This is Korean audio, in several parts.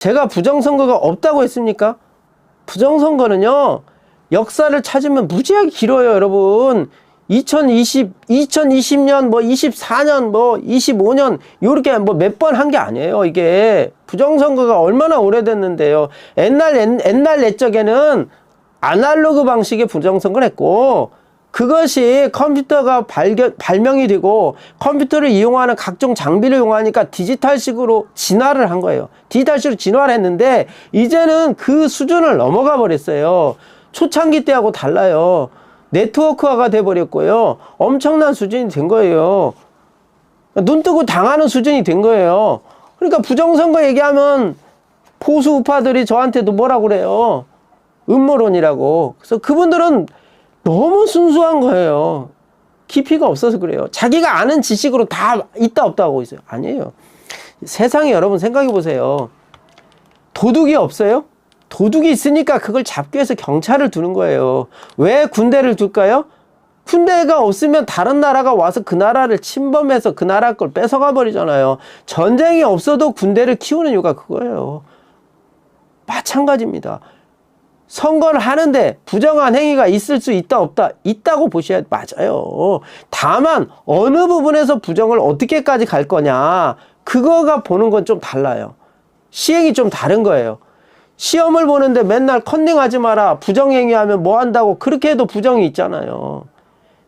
제가 부정선거가 없다고 했습니까? 부정선거는요, 역사를 찾으면 무지하게 길어요, 여러분. 2020년, 뭐 24년, 뭐 25년, 요렇게 뭐 몇 번 한 게 아니에요, 이게. 부정선거가 얼마나 오래됐는데요. 옛날 옛적에는 아날로그 방식의 부정선거를 했고, 그것이 컴퓨터가 발명이 되고 컴퓨터를 이용하는 각종 장비를 이용하니까 디지털식으로 진화를 한 거예요. 디지털식으로 진화를 했는데 이제는 그 수준을 넘어가 버렸어요. 초창기 때하고 달라요. 네트워크화가 돼 버렸고요. 엄청난 수준이 된 거예요. 눈 뜨고 당하는 수준이 된 거예요. 그러니까 부정선거 얘기하면 보수 우파들이 저한테도 뭐라고 그래요. 음모론이라고. 그래서 그분들은 너무 순수한 거예요. 깊이가 없어서 그래요. 자기가 아는 지식으로 다 있다 없다 하고 있어요. 아니에요. 세상에 여러분 생각해 보세요. 도둑이 없어요? 도둑이 있으니까 그걸 잡기 위해서 경찰을 두는 거예요. 왜 군대를 둘까요? 군대가 없으면 다른 나라가 와서 그 나라를 침범해서 그 나라 걸 뺏어가 버리잖아요. 전쟁이 없어도 군대를 키우는 이유가 그거예요. 마찬가지입니다. 선거를 하는데 부정한 행위가 있을 수 있다 없다 있다고 보셔야 맞아요. 다만 어느 부분에서 부정을 어떻게까지 갈 거냐 그거가 보는 건 좀 달라요. 시행이 좀 다른 거예요. 시험을 보는데 맨날 컨닝하지 마라 부정행위하면 뭐 한다고 그렇게 해도 부정이 있잖아요.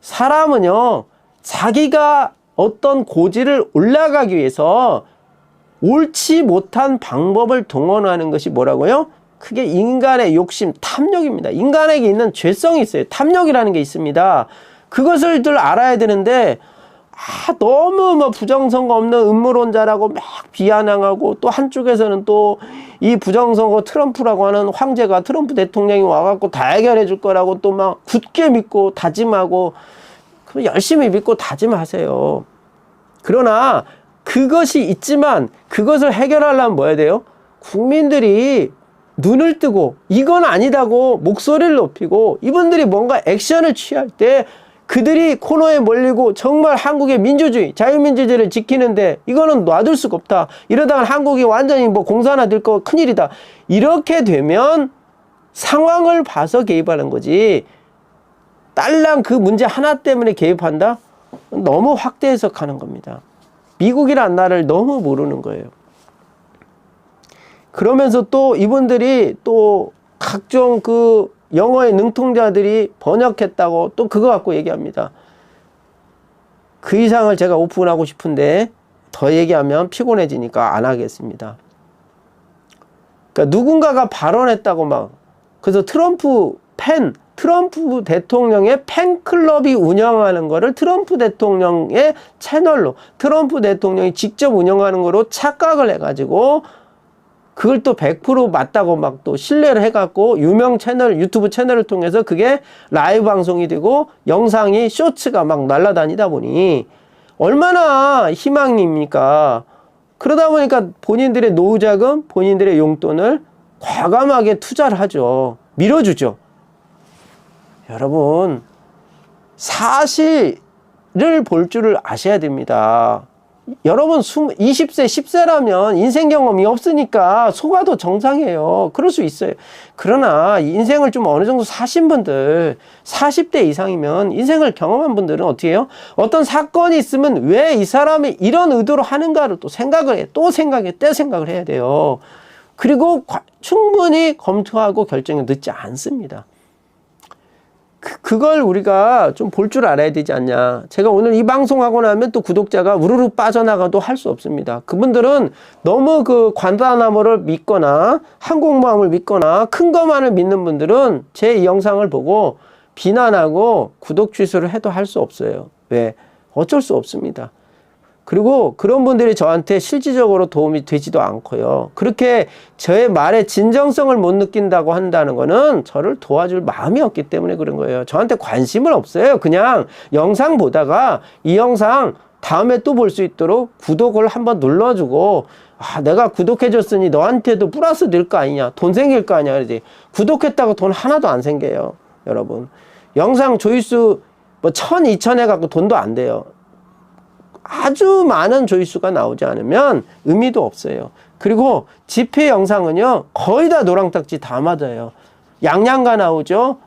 사람은요 자기가 어떤 고지를 올라가기 위해서 옳지 못한 방법을 동원하는 것이 뭐라고요? 그게 인간의 욕심, 탐욕입니다. 인간에게 있는 죄성이 있어요. 탐욕이라는 게 있습니다. 그것을 늘 알아야 되는데 너무 뭐 부정선거 없는 음모론자라고 막 비아냥하고 또 한쪽에서는 또 이 부정선거 트럼프라고 하는 황제가 트럼프 대통령이 와갖고 다 해결해 줄 거라고 또 막 굳게 믿고 다짐하고 그럼 열심히 믿고 다짐하세요. 그러나 그것이 있지만 그것을 해결하려면 뭐 해야 돼요? 국민들이 눈을 뜨고 이건 아니다고 목소리를 높이고 이분들이 뭔가 액션을 취할 때 그들이 코너에 몰리고 정말 한국의 민주주의, 자유민주주의를 지키는데 이거는 놔둘 수가 없다. 이러다가 한국이 완전히 뭐 공산화될 거 큰일이다. 이렇게 되면 상황을 봐서 개입하는 거지. 딸랑 그 문제 하나 때문에 개입한다? 너무 확대 해석하는 겁니다. 미국이란 나라를 너무 모르는 거예요. 그러면서 또 이분들이 또 각종 그 영어의 능통자들이 번역했다고 또 그거 갖고 얘기합니다. 그 이상을 제가 오픈하고 싶은데 더 얘기하면 피곤해지니까 안 하겠습니다. 그러니까 누군가가 발언했다고 막 그래서 트럼프 대통령의 팬클럽이 운영하는 거를 트럼프 대통령의 채널로 트럼프 대통령이 직접 운영하는 거로 착각을 해가지고 그걸 또 100% 맞다고 막 또 신뢰를 해갖고 유명 채널, 유튜브 채널을 통해서 그게 라이브 방송이 되고 영상이 쇼츠가 막 날아다니다 보니 얼마나 희망입니까? 그러다 보니까 본인들의 노후자금, 본인들의 용돈을 과감하게 투자를 하죠. 밀어주죠. 여러분, 사실을 볼 줄을 아셔야 됩니다. 여러분 20세 10세라면 인생 경험이 없으니까 속아도 정상이에요. 그럴 수 있어요. 그러나 인생을 좀 어느 정도 사신 분들 40대 이상이면 인생을 경험한 분들은 어떻게 해요? 어떤 사건이 있으면 왜 이 사람이 이런 의도로 하는가를 또 생각을 해. 또 생각을 해야 돼요. 그리고 충분히 검토하고 결정이 늦지 않습니다. 그걸 우리가 좀 볼 줄 알아야 되지 않냐. 제가 오늘 이 방송하고 나면 또 구독자가 우르르 빠져나가도 할 수 없습니다. 그분들은 너무 그 관다나모를 믿거나 항공모함을 믿거나 큰 것만을 믿는 분들은 제 이 영상을 보고 비난하고 구독 취소를 해도 할 수 없어요. 왜? 어쩔 수 없습니다. 그리고 그런 분들이 저한테 실질적으로 도움이 되지도 않고요. 그렇게 저의 말의 진정성을 못 느낀다고 한다는 거는 저를 도와줄 마음이 없기 때문에 그런 거예요. 저한테 관심은 없어요. 그냥 영상 보다가 이 영상 다음에 또 볼 수 있도록 구독을 한번 눌러주고 내가 구독해줬으니 너한테도 플러스 될 거 아니냐. 돈 생길 거 아니냐. 그러지. 구독했다고 돈 하나도 안 생겨요. 여러분. 영상 조회수 뭐 1000, 2000 해갖고 돈도 안 돼요. 아주 많은 조회수가 나오지 않으면 의미도 없어요. 그리고 집회 영상은요, 거의 다 노랑딱지 다 맞아요. 양양가 나오죠?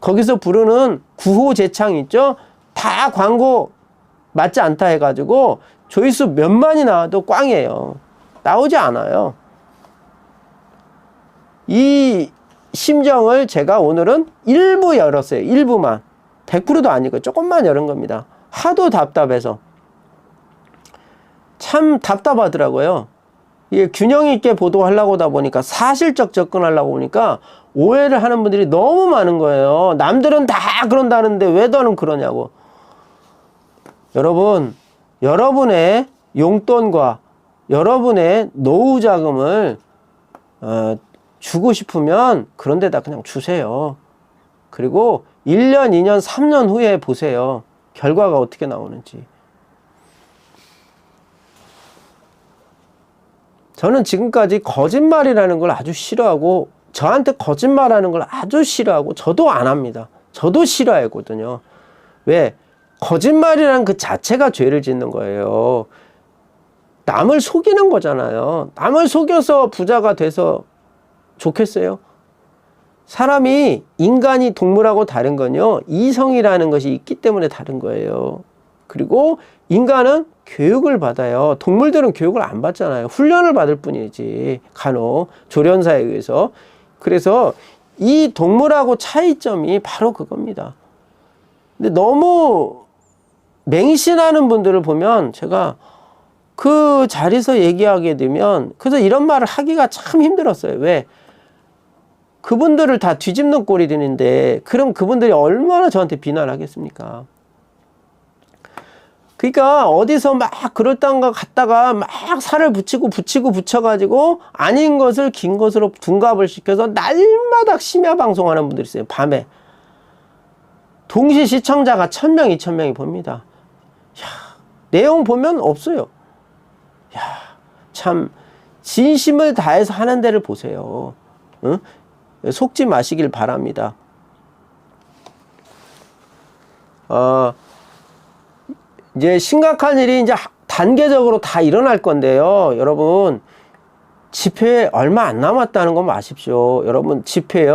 거기서 부르는 구호 재창 있죠? 다 광고 맞지 않다 해가지고 조회수 몇만이 나와도 꽝이에요. 나오지 않아요. 이 심정을 제가 오늘은 일부 열었어요. 일부만. 100%도 아니고 조금만 열은 겁니다. 하도 답답해서. 참 답답하더라고요. 이게 균형 있게 보도하려고 하다 보니까, 사실적 접근하려고 보니까 오해를 하는 분들이 너무 많은 거예요. 남들은 다 그런다는데 왜 너는 그러냐고. 여러분, 여러분의 용돈과 여러분의 노후 자금을 주고 싶으면 그런 데다 그냥 주세요. 그리고 1년, 2년, 3년 후에 보세요. 결과가 어떻게 나오는지. 저는 지금까지 거짓말이라는 걸 아주 싫어하고, 저한테 거짓말하는 걸 아주 싫어하고, 저도 안 합니다. 저도 싫어하거든요. 왜? 거짓말이라는 그 자체가 죄를 짓는 거예요. 남을 속이는 거잖아요. 남을 속여서 부자가 돼서 좋겠어요? 사람이, 인간이 동물하고 다른 건요, 이성이라는 것이 있기 때문에 다른 거예요. 그리고 인간은 교육을 받아요. 동물들은 교육을 안 받잖아요. 훈련을 받을 뿐이지, 간혹 조련사에 의해서. 그래서 이 동물하고 차이점이 바로 그겁니다. 근데 너무 맹신하는 분들을 보면 제가 그 자리에서 얘기하게 되면, 그래서 이런 말을 하기가 참 힘들었어요. 왜? 그분들을 다 뒤집는 꼴이 되는데, 그럼 그분들이 얼마나 저한테 비난하겠습니까? 그러니까 어디서 막 그럴듯한 거 갖다가 막 살을 붙여가지고 아닌 것을 긴 것으로 둔갑을 시켜서 날마다 심야 방송하는 분들이 있어요. 밤에. 동시 시청자가 1000명, 2000명이 봅니다. 야, 내용 보면 없어요. 야, 참 진심을 다해서 하는 데를 보세요. 응? 속지 마시길 바랍니다. 이제 심각한 일이 이제 단계적으로 다 일어날 건데요. 여러분, 집회 얼마 안 남았다는 건 아십시오. 여러분, 집회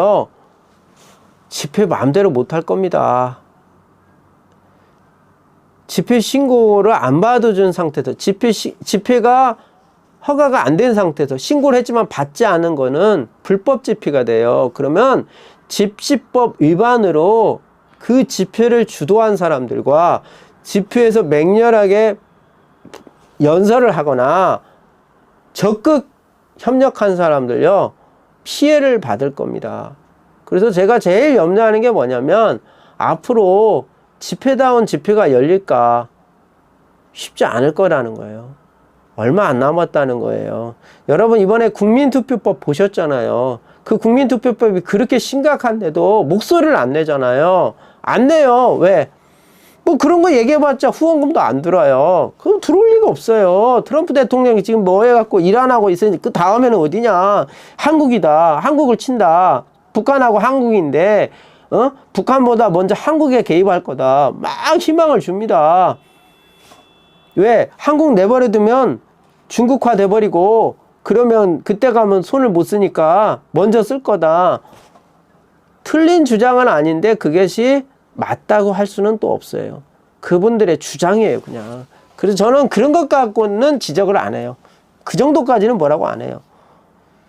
마음대로 못 할 겁니다. 집회 신고를 안 받아준 상태에서, 집회가 허가가 안 된 상태에서 신고를 했지만 받지 않은 거는 불법 집회가 돼요. 그러면 집시법 위반으로 그 집회를 주도한 사람들과 집회에서 맹렬하게 연설을 하거나 적극 협력한 사람들요, 피해를 받을 겁니다. 그래서 제가 제일 염려하는 게 뭐냐면, 앞으로 집회다운 집회가 열릴까 쉽지 않을 거라는 거예요. 얼마 안 남았다는 거예요. 여러분, 이번에 국민투표법 보셨잖아요. 그 국민투표법이 그렇게 심각한데도 목소리를 안 내잖아요. 안 내요. 왜? 뭐 그런 거 얘기해봤자 후원금도 안 들어요. 그럼 들어올 리가 없어요. 트럼프 대통령이 지금 뭐 해갖고 일 안 하고 있으니 그 다음에는 어디냐. 한국이다. 한국을 친다. 북한하고 한국인데, 북한보다 먼저 한국에 개입할 거다. 막 희망을 줍니다. 왜? 한국 내버려두면 중국화 돼버리고, 그러면 그때 가면 손을 못 쓰니까 먼저 쓸 거다. 틀린 주장은 아닌데 그것이 맞다고 할 수는 또 없어요. 그분들의 주장이에요, 그냥. 그래서 저는 그런 것 갖고는 지적을 안 해요. 그 정도까지는 뭐라고 안 해요.